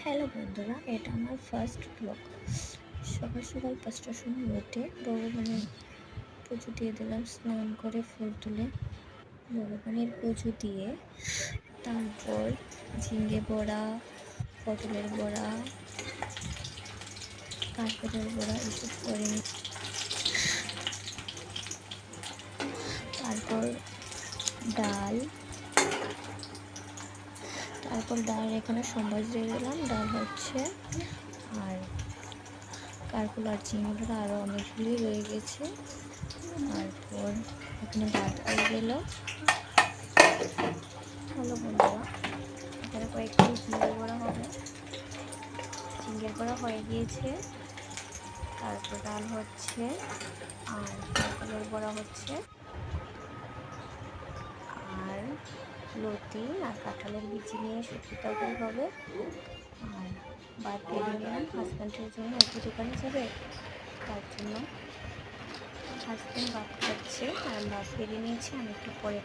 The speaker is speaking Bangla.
হ্যালো বন্ধুরা, এটা আমার ফার্স্ট ব্লগ। সকাল সকাল 5টার সময় উঠে ভগবানের পুজো দিয়ে দিলাম, স্নান করে ফুল তুলে ভগবানের পুজো দিয়ে তারপর ঝিঙে বড়া, পটলের বড়া, কাঁকড়ের বড়া এসব করে নিই। তারপর ডাল এখানে সম্বাস দিয়ে দিলাম। ডাল হচ্ছে, আর কারকুল আর ঝিঙে বড়া আরও অনেকগুলি রয়ে গেছে। তারপর এখানে ভাত হয়ে গেল। হলো বন্ধুরা, এখানে কয়েকটি ঝিঙে বড়া হবে, ঝিঙের বড়া হয়ে গিয়েছে। তারপর ডাল হচ্ছে, আর কারকুলের বড়া হচ্ছে, আর লতি আর কাঁঠালের বিচি নিয়ে শুক্তো তরকারি হবে। আর ভাত বেড়ে নিলাম হাজব্যান্ডের জন্য, একটু দোকানে যাবে, তার জন্য হাজব্যান্ড ভাত খাচ্ছে আর ভাত বেড়ে নিয়েছি। আমি একটু পরে